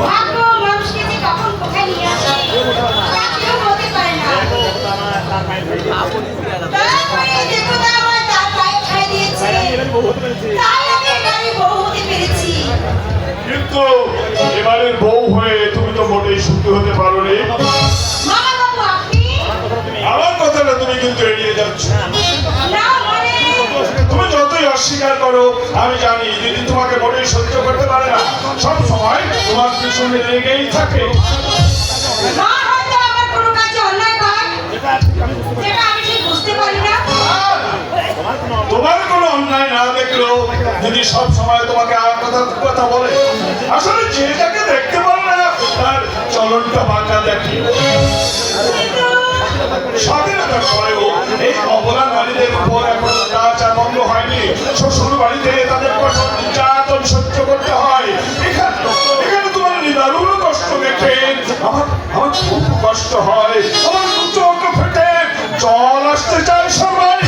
ভাগ্য মানুষকে যে কখন কোথায় নিয়ে আসে তা কেউ বলতে পারে না। তারপরে দেবতা আমার তার পায়ে ঠাঁই দিয়েছে, তাই আমি এবারে বউ হতে পেরেছি। কিন্তু এবারের বউ হয়ে তুমি তো মোটেই সুখী হতে পারোনি। মামা বাবু আপনি আমার কথাটা তুমি কিন্তু এড়িয়ে যাচ্ছ। না মানে তুমি যতই অস্বীকার করো আমি জানি দিদি তোমাকে মোটেই সহ্য করতে পারে না, সব সময় তোমার পিছনে লেগেই থাকে। মা হয়তো আমার কোনো কাজে অন্যায় করে যেটা আমি ঠিক বুঝতে পারি না। তোমার কোনো অন্যায় না দেখলেও দিদি সব সময় তোমাকে আর কথা বলে। আসলে যে যাকে দেখতে পারে না তার চলনটা বাঁকা দেখে। স্বাধীনতার পরেও এই অবলা নারীদের উপর এখন অত্যাচার বন্ধ হয়নি। শ্বশুর বাড়িতে তাদের কঠোর নির্যাতন সহ্য করতে হয়। এখানে তোমার নিদারুণ কষ্ট দেখে আমার খুব কষ্ট হয়। আমার চোখ ফেটে জল আসতে চায় সবাই।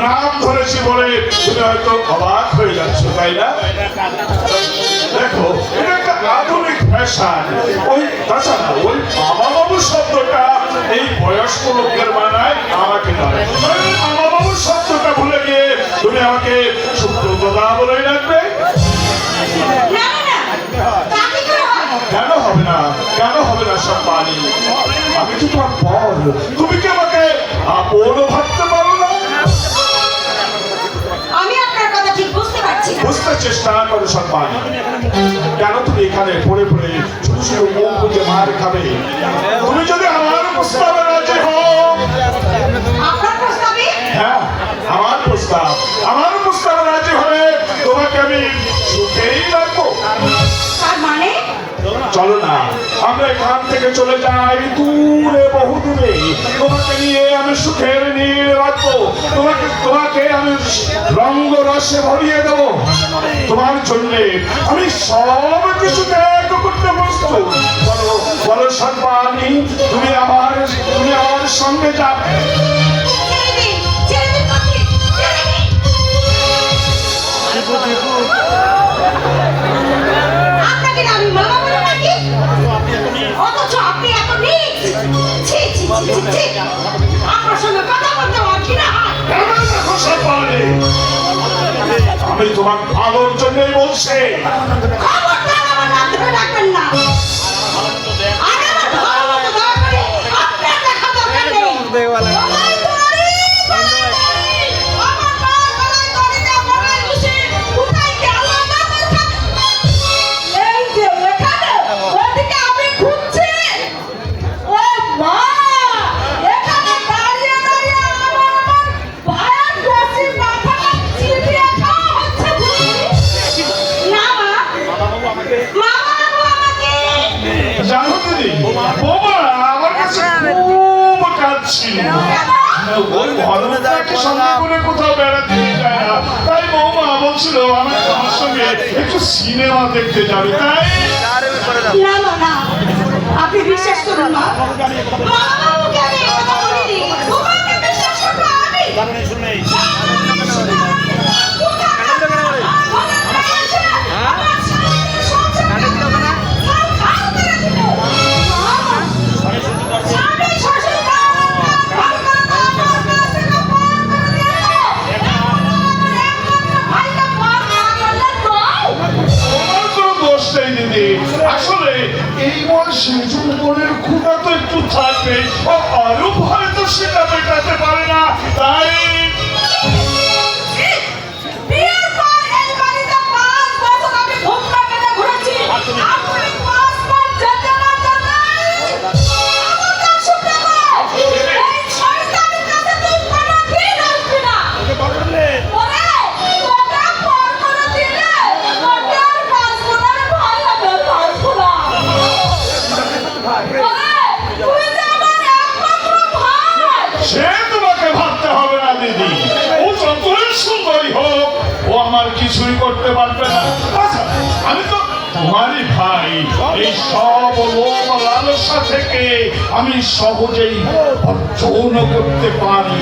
নাম ধরেছি বলে তুমি হয়তো অবাক হয়ে যাচ্ছ, তাই না? দেখো এটা একটা আধুনিক ফ্যাশন। ওই তাছাড়া ওই মামা বাবু শব্দটা এই বয়স্ক লোকের বানায়, আমাকে নয়। মামা বাবু শব্দটা ভুলে গিয়ে তুমি আমাকে সুব্রতদা বলে ডাকবে। কেন হবে না, কেন হবে না সব পানি? আমি তো তোমার পর, তুমি কি আমাকে আপন ভাবতে পারো না? আমি আপনার কথা ঠিক বুঝতে পারছি না। বুঝতে চেষ্টা করো সম্মান। কেন তুমি এখানে পড়ে পড়ে শুধু শুধু মুখ বুঝে মার খাবে? তুমি যদি আমার প্রস্তাবে রাজি হও। আপনার প্রস্তাবে? হ্যাঁ, আমার প্রস্তাবে রাজি হয়ে তোমাকে আমি সুখেই রাখবো। তার মানে চলো না আমরা এখান থেকে চলে যাই দূরে, বহু দূরে। তোমাকে নিয়ে আমি সুখের নীল রাখবো। তোমাকে আমি রঙ্গ রসে ভরিয়ে দেবো। তোমার জন্য আমি সব কিছু ত্যাগ করতে প্রস্তুত। বলো সম্মানী, তুমি আমার সঙ্গে যাবে। আপনাকে আমি মামা বলে নাকি? অথচ আপনি এত নীচ। ছি ছি ছি ছি, আপনার সঙ্গে কথা বলতে আমার ঘৃণা হয়। আমি তোমার ভালোর জন্যই বলছি। খবরদার আমার নাম ধরে ডাকবেন না। আর আমার ভালো মতো দয়া করে আপনার দেখা দরকার নেই। গলায় দড়ি, আমার মা গলায় দড়ি দেওয়া গলায় ঘুষি, কোথায় গেল না কোথায়? এই যে এখানে, ওদিকে আপনি খুঁজছেন। ও মা, এখানে দাঁড়িয়ে দাঁড়িয়ে আমার ভাইয়ের রশি মাথাটা চিবিয়ে খাওয়া হচ্ছে বুঝি? না মা, মামা বাবু আমাকে জানো দিদি, বোমা আমার কাছে খুব কাঁদছিল। কোথাও বেড়াতে যায় না, তাই বৌমা বলছিল আমার সঙ্গে একটু সিনেমা দেখতে যাবে। তাই না না না, আপনি বিশ্বাস করুন না, মামা বাবুকে আমি এই কথা বলিনি। তোমাকে বিশ্বাস করবো আমি? তোমার কোনো দোষ নেই দিদি। আসলে এই বয়সে যৌবনের ক্ষুধা তো একটু থাকবে, আরো হয়তো সেটা মেটাতে পারে না। তাই বিয়ের পর এই বাড়িতে 5 বছর আমি ঘুমটা কেটে ঘুরেছি। আপনি 5 মাস যেতে না যেতেই আমার কাছে শুনতে পাও। এই শয়তানের কাছে তুই কোনোদিন আসবি না। ওরে, তোকে পর করে দিলে তোকে আর বাঁচবো না রে ভাই, আমি আর বাঁচবো না। ওরে, তুই যে আমার একমাত্র ভাই। সে তোমাকে ভাবতে হবে না দিদি। ও যতই সুন্দরী হোক, ও আমার কিছুই করতে পারবে না। আচ্ছা, আমি তো তোমারই ভাই। এই সব লোভ লালসা থেকে আমি সহজেই অর্জন করতে পারি।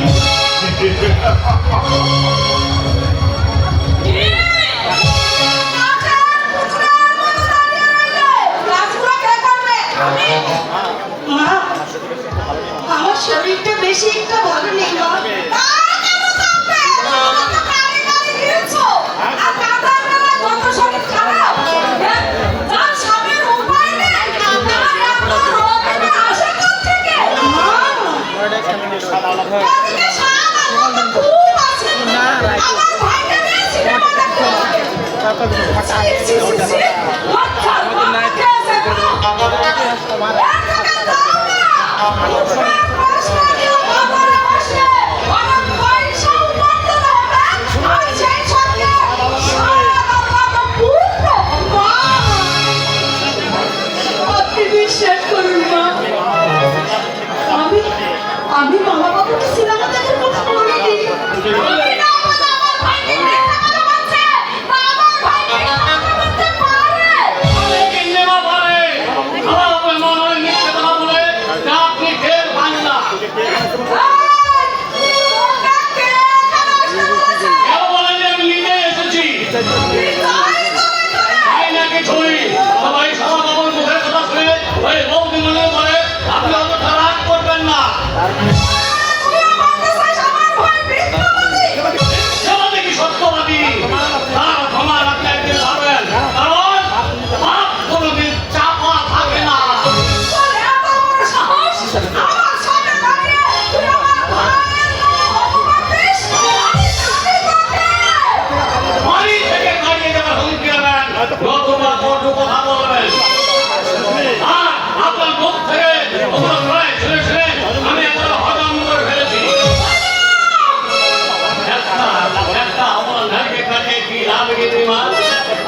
গিরিমা,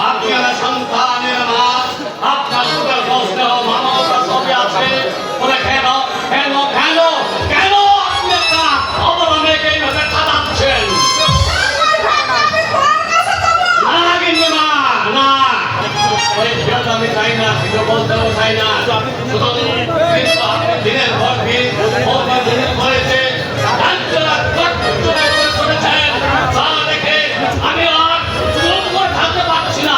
আপনি আমার সন্তানের মা, আপনার সুখের কষ্ট মানবতা সবই আছে। বলে কেন কেন কেন কেন আপনি একটা অবলা মেয়েকে এইভাবে খাটাচ্ছেন? না গিরিমা, না, ওই ফেরত আমি চাই না, কিছু বলতেও চাই না। শুধু কিন্তু আপনি দিনের পর দিন দিনের করেছে আমি আর চুপ করে থাকতে পারছি না।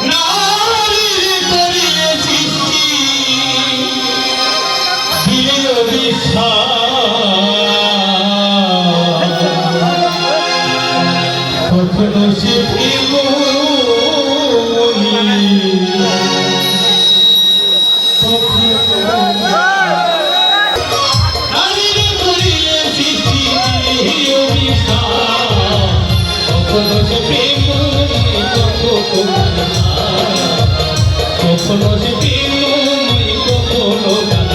নারীর করিলে সৃষ্টি দিল বিশ্বাস কখনো সে প্রেম নারীর করিলে সৃষ্টি দিল বিশ্বাস কখনো সে প্রেম কখনো সে প্রেম কখনো গান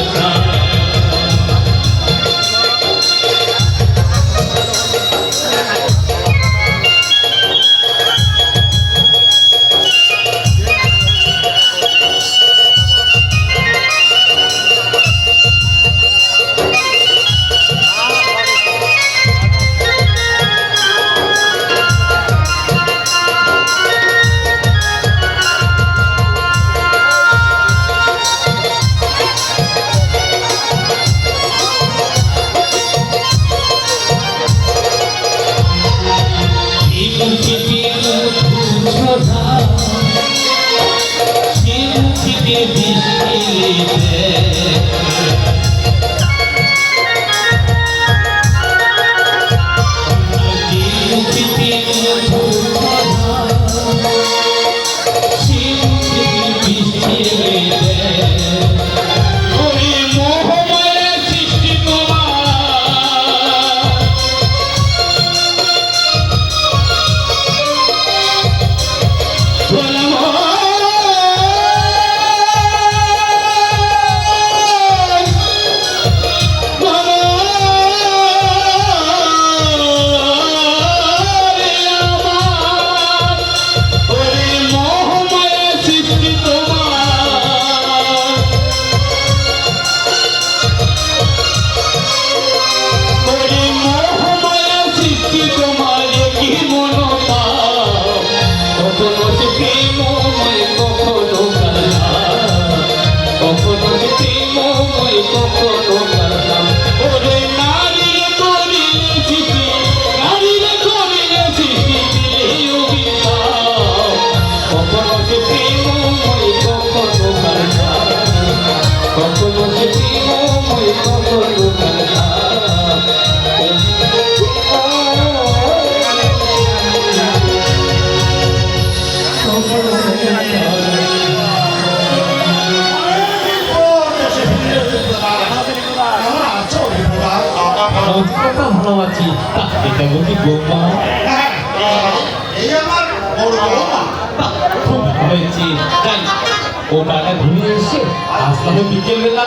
ভালো আছি এটা বলি গোমা এই আমার বড় বৌমা খুব ভালো হয়েছে তাই ও টাকা ঘুরে এসে আসলে বিকেলবেলা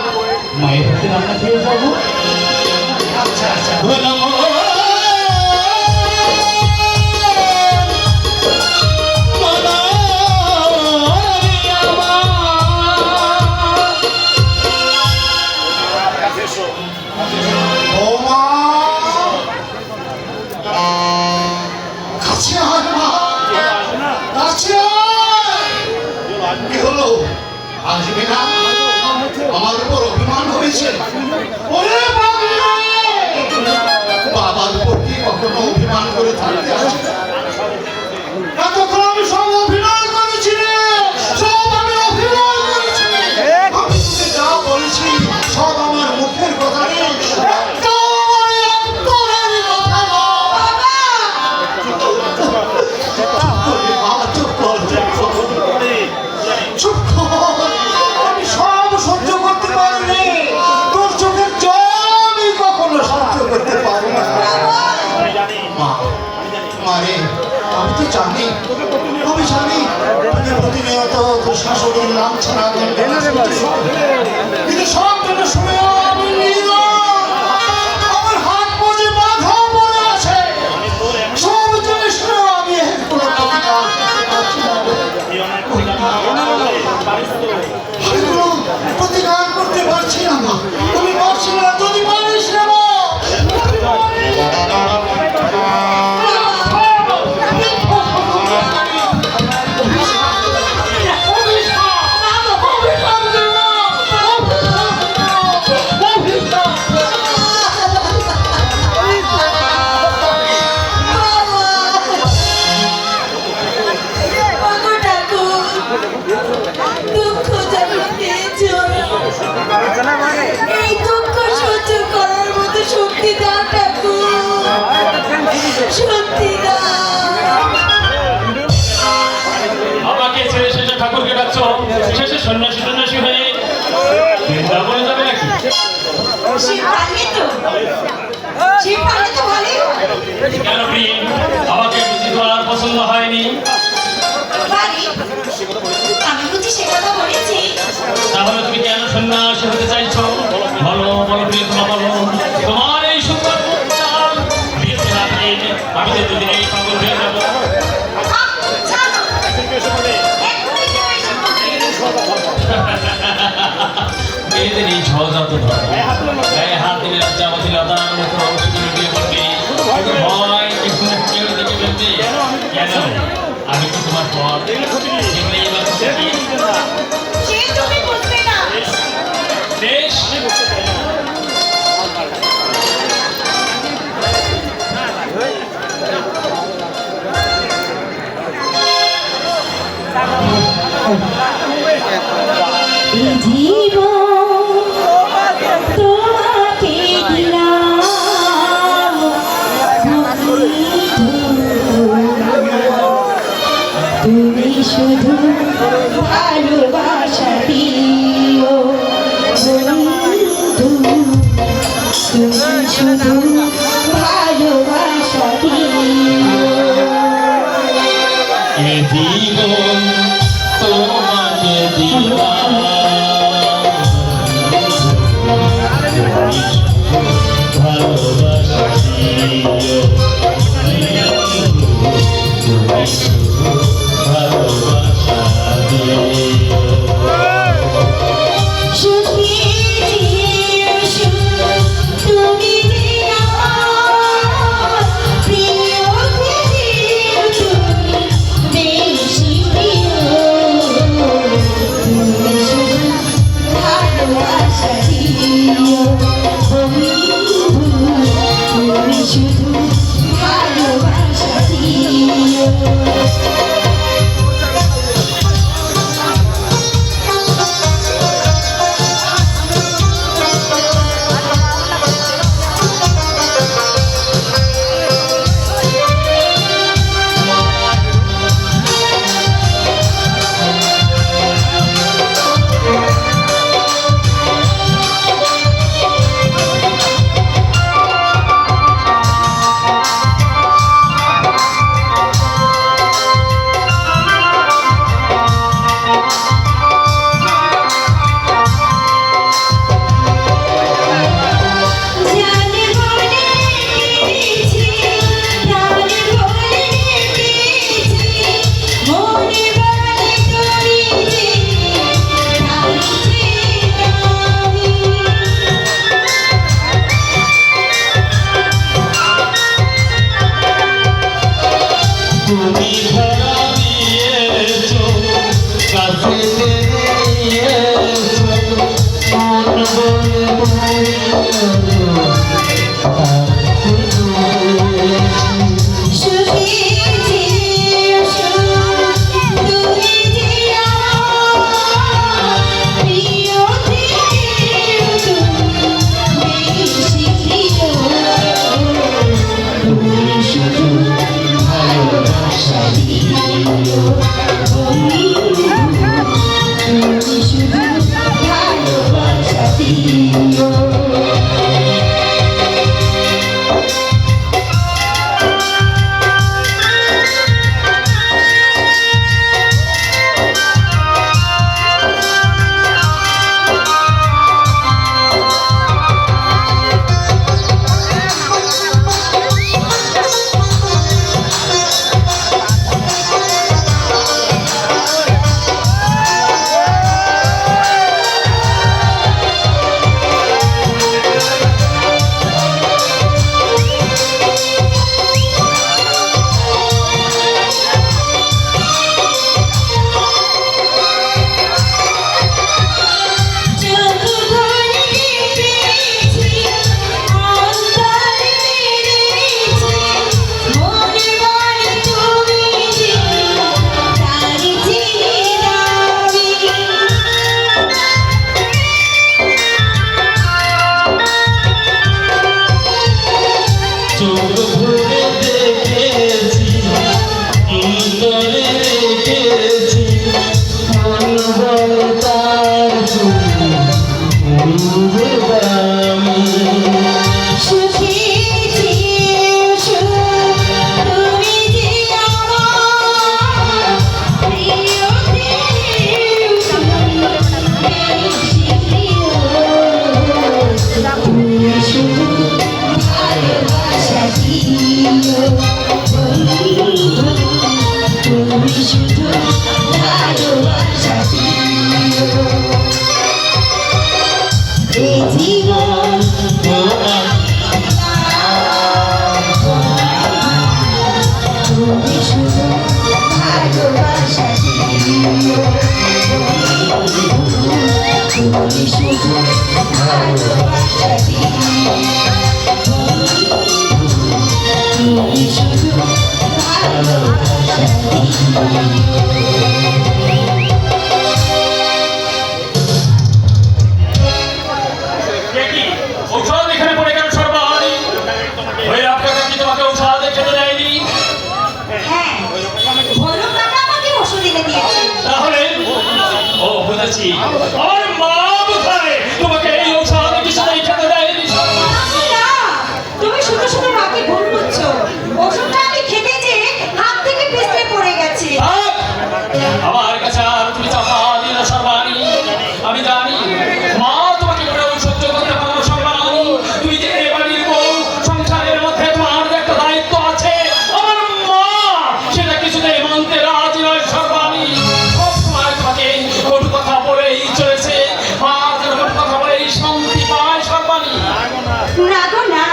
মায়ের হাতে রান্না খেয়ে যাবো আচ্ছা আচ্ছা বললাম বৌমা কাছে আয় মা কাছে আয় কি হলো আসবে না আমার উপর অভিমান হয়েছে ওরে বাবার উপর কি কখনো অভিমান করে থাকতে আসে এতক্ষণ আমি সব অভিনয় করেছি সব আমি অভিনয় করেছি আমি তোকে যা বলেছি সব আমার মুখের কথা নেই একটাও আমার অন্তরের কথা নয়। বাবা, চুপ কর, চুপ কর। আমি সব সহ্য করতে পারিনি তোর চোখের জল আমি কখনো সহ্য করতে পারি না মা মারে আমি তো জানি আমি জানি আমি প্রতিনিয়ত তোর শাশুড়ির লাঞ্ছনা কিন্তু সব কথা শুনে আমি আমার হাত মজে বাধা পড়ে আছে সব জিনিস আমি কোনো প্রতিকার করতে পারছি না আমি কোনো প্রতিকার করতে পারছি না মা আমি পারছি না যদি পারিস না মা শিবকালী তো ভালোই হয়। কেন প্রিয় আমাকে বুঝি তোমার পছন্দ হয়নি? বাড়ি, আমি বুঝি সে কথা বলেছি? তাহলে তুমি কেন সন্ন্যাসী হতে চাইছো? বলো বলো প্রিয়, তোমার বলো তোমার এই সুন্দর মুখটার বিয়েতে না প্রিয়, আমি তো দুদিনেই পাগল হয়ে যাবো। ছাড়ো, এক্ষুনি কেউ এসে বলবে। মেয়েদের এই সহজাত ধর্ম, গায়ে হাত দিলে লজ্জাবতী লতার মতো তুমি বিয়ে করবে, ভয় একটু কেউ দেখে ফেলবে। কেন? আমি তো তোমার পর সেগুলোই এবার কি? সে তুমি বুঝবে না। বেশ, এই জীবন তোমাকে দিলাম, তুমি শুধু ভালোবাসা দিও বন্ধু, তুমি শুধু ভালোবাসা দিও। এ জীবন তোমাকে দিলাম, ভালোবাসা দিও, ভালোবাসা দিও। তুমি প্রিয় বেশি প্রিয়, তুমি শুধু ভালোবাসা দিও বন্ধু, তুমি শুধু ভালোবাসা দিও। তুমি ধরা দিয়েছো, কাছে নিয়েছো, মন বলে আমি কে কি ঔষধ এখানে পড়ে গেল সর্বাণী ওই আপনাকে কি তোমাকে ঔষধ খেতে দেয়নি হ্যাঁ ভোলু কাকা আমাকে ওষুধ এনে দিয়েছে। তাহলে ও বুঝেছি আমার মা কোথায় তোমাকে এই ঔষধ কিছুতেই খেতে দেয়নি না, তুমি শুধু শুধু মাকে ভুল বুঝছো। ওষুধটা আমি খেতে যেয়ে হাত থেকে পিছলে পড়ে গেছে। থাক! আমার কাছে আর তুমি চাপা দিল সর্বাণী আমি জানি মা তোমাকে মোটেও সহ্য করতে পারো না সর্বাণী তুই যে এ বাড়ির বউ সংসারের মধ্যে তোমার যে একটা দায়িত্ব আছে আমার মা সেটা কিছুতেই মানতে রাজি নয় সর্বাণী সবসময় তোমাকে কটু কথা বলেই চলেছে মা যেন কটু কথা বলেই শান্তি পায় সর্বাণী না গো না,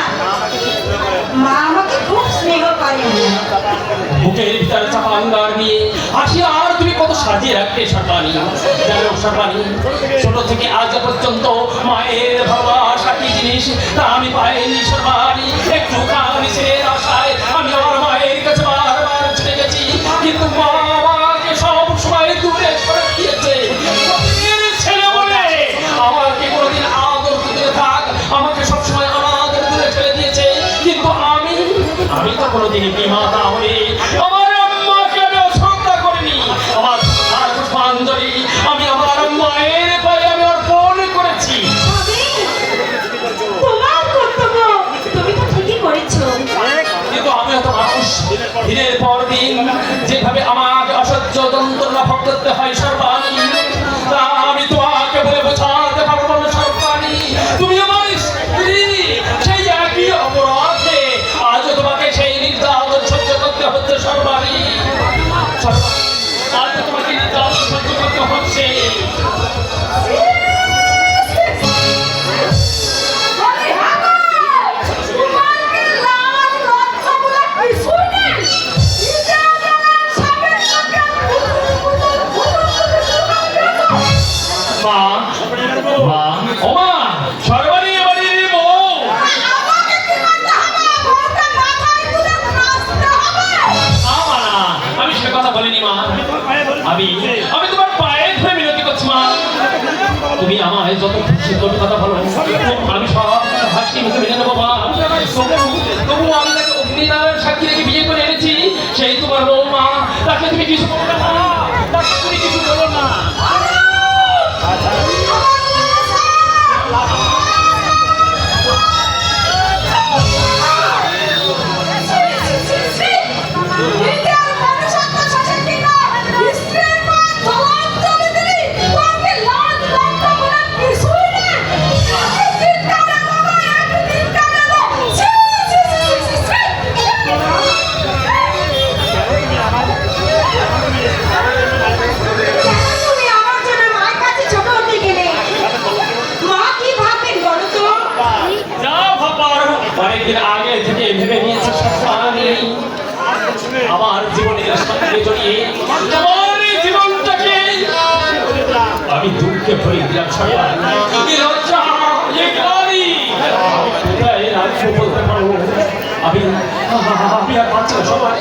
মা আমাকে খুব স্নেহ করে। বুকের ভিতরে চাপা আঙ্গার নিয়ে হাসি আর তুমি কত সাজিয়ে রাখতে সর্বাণী জানো সর্বাণী ছোট থেকে আজ পর্যন্ত মায়ের ভালোবাসা কি জিনিস তা আমি পাইনি সর্বাণী একটু কামিসের আশায় আমি আমার মায়ের কাছে বারবার ছুটে গেছি কিন্তু মা আমাকে সব সময় দূরে সরে দিয়েছে ওদের ছেলে বলে আমাকে কোনোদিন আদর দিতে থাক আমাকে সবসময় আদর দূরে ছেড়ে দিয়েছে কিন্তু আমি তো কোনোদিনই বিমাতা হয়ে আমার আম্মাকে আমি অশ্রদ্ধা করিনি আমার আর পুষ্পাঞ্জলি আমি আমার মায়ের পায়ে আমি অর্পণ করেছি স্বামী, তোমার কর্তব্য তুমি তো ঠিকই করেছো। কিন্তু আমি হয়তো মানুষ দিনের পর দিন যেভাবে আমাকে অসহ্য যন্ত্রণা ভোগ করতে হয় সর্বাণী তা আমি তোমাকে বলে বোঝাতে পারবো না সর্বাণী তুমি আমার স্ত্রী সেই একই অপরাধে আজ তোমাকে সেই নির্যাতন সহ্য করতে হচ্ছে সর্বাণী আজ তোমাকে নির্যাতন সহ্য করতে হচ্ছে আরে হাগো, তোমার কি লাজ লজ্জা বলে কিছুই নেই? নিজে আমার স্বামীর সঙ্গে মা মা ও মা সর্বাণী বাড়ির বউ আমাকে কি করতে হবে? বউকে মাথায় তুলে নাচতে হবে। না আমি সে কথা বলিনি মা আমি তোমার পায়ে ধরে মিনতি করছি মা তুমি আমায় যত খুশি তত কথা বলো আমি সব হাসি মুখে মেনে নেবো মা তবু আমি তাকে অগ্নিনারায়ণ সাক্ষী রেখে বিয়ে করে এনেছি সেই তোমার বউ মা তাকে তুমি কিছু বলো না মা তাকে তুমি কিছু বলো না যা ভাবার অনেকদিন আগে থেকে ভেবে নিয়েছে সর্বাণী আমার জীবনের সঙ্গে জড়িয়ে তোমার এই জীবনটাকে আমি দুঃখে ভরে দিলাম সর্বাণী এই লজ্জা এই গ্লানি আমি কোথায় রাখবো বলতে পারবো আমি আর পাচ্ছি না সবাই